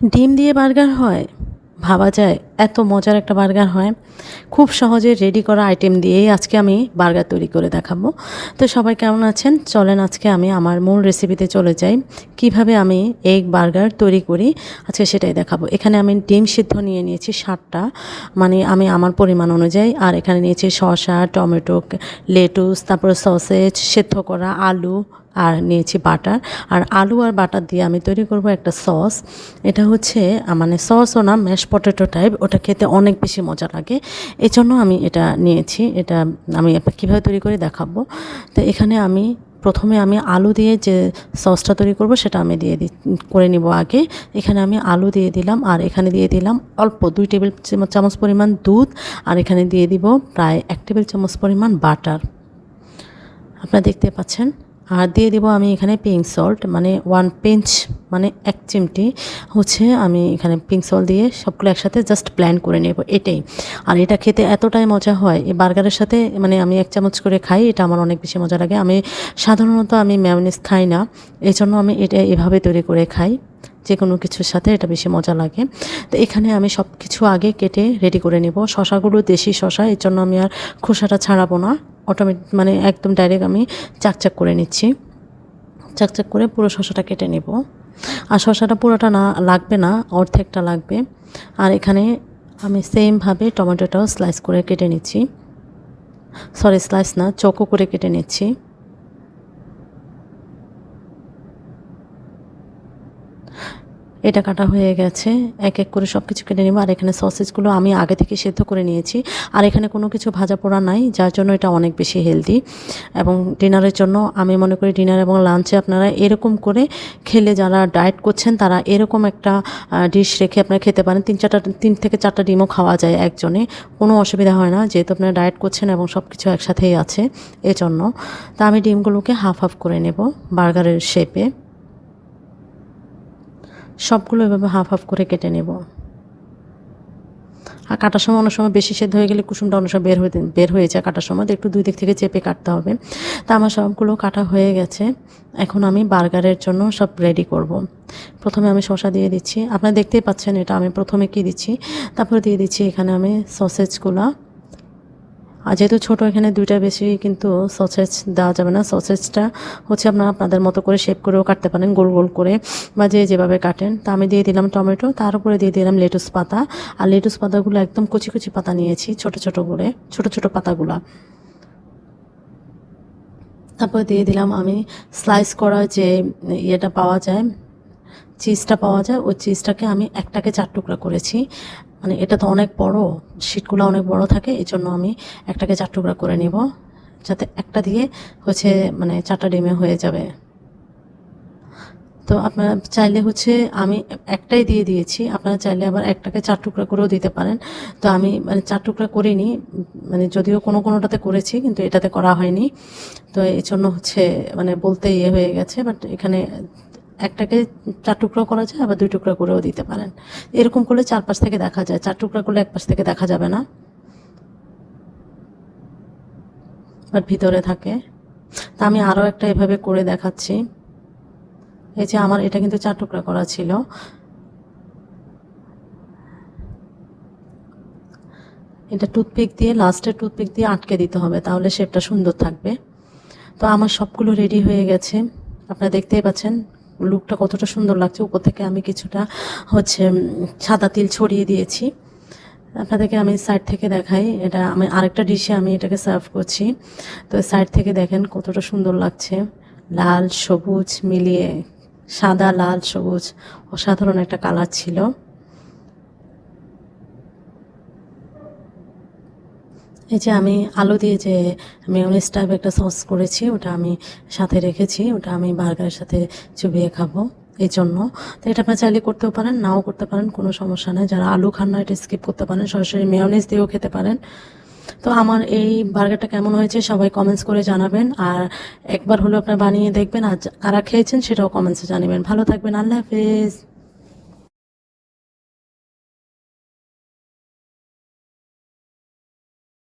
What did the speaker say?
ডিম দিয়ে বার্গার হয়, ভাবা যায় এত মজার একটা বার্গার হয়। খুব সহজে রেডি করা আইটেম দিয়েই আজকে আমি বার্গার তৈরি করে দেখাবো। তো সবাই কেমন আছেন? চলেন আজকে আমি আমার মূল রেসিপিতে চলে যাই। কিভাবে আমি এগ বার্গার তৈরি করি আজকে সেটাই দেখাবো। এখানে আমি ডিম সিদ্ধ নিয়ে নিয়েছি 7টা, মানে আমি আমার পরিমাণ অনুযায়ী। আর এখানে নিয়েছি শসা, টমেটো, লেটুস, তারপরে সসেজ, সেদ্ধ করা আলু, আর নিয়েছি বাটার। আর আলু আর বাটার দিয়ে আমি তৈরি করব একটা সস। এটা হচ্ছে মানে সসও না, ম্যাশ পটেটো টাইপ। ওটা খেতে অনেক বেশি মজা লাগে, এই জন্য আমি এটা নিয়েছি। এটা আমি কীভাবে তৈরি করে দেখাবো। তো এখানে আমি প্রথমে আলু দিয়ে যে সসটা তৈরি করব সেটা আমি করে নিব আগে। এখানে আমি আলু দিয়ে দিলাম, আর এখানে দিয়ে দিলাম অল্প 2 টেবিল চামচ পরিমাণ দুধ, আর এখানে দিয়ে দিব প্রায় 1 টেবিল চামচ পরিমাণ বাটার, আপনারা দেখতে পাচ্ছেন। আর দিয়ে দিব আমি এখানে পিঙ্ক সল্ট, মানে 1 পিঞ্চ, মানে 1 চিমটি হচ্ছে আমি এখানে পিঙ্ক সল্ট দিয়ে সবগুলো একসাথে জাস্ট ব্লেন্ড করে নেব, এটাই। আর এটা খেতে এতটাই মজা হয়, এই বার্গারের সাথে মানে আমি 1 চামচ করে খাই, এটা আমার অনেক বেশি মজা লাগে। সাধারণত আমি মেয়োনিজ খাই না, এই জন্য আমি এটা এভাবে তৈরি করে খাই। যে কোনো কিছুর সাথে এটা বেশি মজা লাগে। তো এখানে আমি সব কিছু আগে কেটে রেডি করে নেব। শশাগুলো দেশি শশা, এর জন্য আমি আর খোসাটা ছাড়াবো না, মানে একদম ডাইরেক্ট আমি চাকচাক করে নিচ্ছি। চাকচাক করে পুরো শশাটা কেটে নেব। আর শশাটা পুরোটা না লাগবে না, অর্ধেকটা লাগবে। আর এখানে আমি সেমভাবে টমেটোটাও স্লাইস করে কেটে নিচ্ছি, সরি স্লাইস না, চৌকো করে কেটে নিচ্ছি। এটা কাটা হয়ে গেছে, এক এক করে সব কিছু কেটে নেব। আর এখানে সসেজগুলো আমি আগে থেকে সেদ্ধ করে নিয়েছি। আর এখানে কোনো কিছু ভাজা পোড়া নাই, যার জন্য এটা অনেক বেশি হেলদি। এবং ডিনারের জন্য আমি মনে করি ডিনার এবং লাঞ্চে আপনারা এরকম করে খেলে, যারা ডায়েট করছেন তারা এরকম একটা ডিশ রেখে আপনারা খেতে পারেন। 3 থেকে 4টা ডিমও খাওয়া যায় একজনে, কোনো অসুবিধা হয় না, যেহেতু আপনারা ডায়েট করছেন এবং সব কিছু একসাথেই আছে এজন্য। তা আমি ডিমগুলোকে হাফ হাফ করে নেব বার্গারের শেপে। সবগুলো এভাবে হাফ হাফ করে কেটে নেব। আর কাটার সময় অনেক সময় বেশি সেদ্ধ হয়ে গেলে কুসুমটা অনেক সময় বের হয়ে যায় কাটার সময়, তো একটু 2 দিক থেকে চেপে কাটতে হবে। তা আমার সবগুলো কাটা হয়ে গেছে। এখন আমি বার্গারের জন্য সব রেডি করব। প্রথমে আমি শসা দিয়ে দিচ্ছি, আপনারা দেখতেই পাচ্ছেন এটা আমি প্রথমে কি দিচ্ছি। তারপরে দিয়ে দিচ্ছি এখানে আমি সসেজগুলো। আর যেহেতু ছোটো, এখানে 2টা বেশি কিন্তু সসেজ দেওয়া যাবে না। সসেজটা হচ্ছে আপনারা আপনাদের মতো করে শেপ করেও কাটতে পারেন, গোল গোল করে, বা যেভাবে কাটেন। তা আমি দিয়ে দিলাম টমেটো, তার উপরে দিয়ে দিলাম লেটুস পাতা। আর লেটুস পাতাগুলো একদম কচি কচি পাতা নিয়েছি, ছোট ছোট করে, ছোট ছোট পাতাগুলা। তারপরে দিয়ে দিলাম আমি স্লাইস করা যে ইয়েটা পাওয়া যায়, চিজটা পাওয়া যায়, ওই চিজটাকে আমি একটাকে 4 টুকরা করেছি। মানে এটা তো অনেক বড়, শিটগুলো অনেক বড় থাকে, এই জন্য আমি একটাকে 4 টুকরা করে নেব, যাতে একটা দিয়ে হচ্ছে মানে 4টা ডিমে হয়ে যাবে। তো আপনারা চাইলে হচ্ছে আমি একটাই দিয়ে দিয়েছি, আপনারা চাইলে আবার একটাকে 4 টুকরা করেও দিতে পারেন। তো আমি মানে 4 টুকরা করিনি, মানে যদিও কোনোটাতে করেছি কিন্তু এটাতে করা হয়নি। তো এই জন্য হচ্ছে মানে বলতে ইয়ে হয়ে গেছে, বাট এখানে একটাকে 4 টুকরা করা যায়, আবার 2 টুকরা করেও দিতে পারেন। এরকম করলে 4 পাশ থেকে দেখা যায়, 4 টুকরা করলে 1 পাশ থেকে দেখা যাবে না, বাট ভিতরে থাকে। তা আমি আরও একটা এভাবে করে দেখাচ্ছি। এই যে আমার এটা কিন্তু 4 টুকরা করা ছিল। এটা টুথপিক দিয়ে, লাস্টের টুথপিক দিয়ে আটকে দিতে হবে, তাহলে শেপটা সুন্দর থাকবে। তো আমার সবগুলো রেডি হয়ে গেছে, আপনারা দেখতেই পাচ্ছেন লুকটা কতটা সুন্দর লাগছে। উপর থেকে আমি কিছুটা হচ্ছে সাদা তিল ছড়িয়ে দিয়েছি। আপনাদেরকে আমি সাইড থেকে দেখাই, এটা আমি আরেকটা ডিশে আমি এটাকে সার্ভ করছি। তো সাইড থেকে দেখেন কতটা সুন্দর লাগছে, লাল সবুজ মিলিয়ে, সাদা লাল সবুজ, অসাধারণ একটা কালার ছিল। এই যে আমি আলু দিয়ে যে মেয়োনিজ টাইপ একটা সস করেছি, ওটা আমি সাথে রেখেছি, ওটা আমি বার্গারের সাথে চুবিয়ে খাবো এই জন্য। তো এটা আপনারা চাইলে করতেও পারেন, নাও করতে পারেন, কোনো সমস্যা নেই। যারা আলু খান না এটা স্কিপ করতে পারেন, সরাসরি মেয়োনিজ দিয়েও খেতে পারেন। তো আমার এই বার্গারটা কেমন হয়েছে সবাই কমেন্টস করে জানাবেন, আর একবার হলেও আপনারা বানিয়ে দেখবেন, আর কারা খেয়েছেন সেটাও কমেন্টসে জানাবেন। ভালো থাকবেন, আল্লাহ হাফেজ।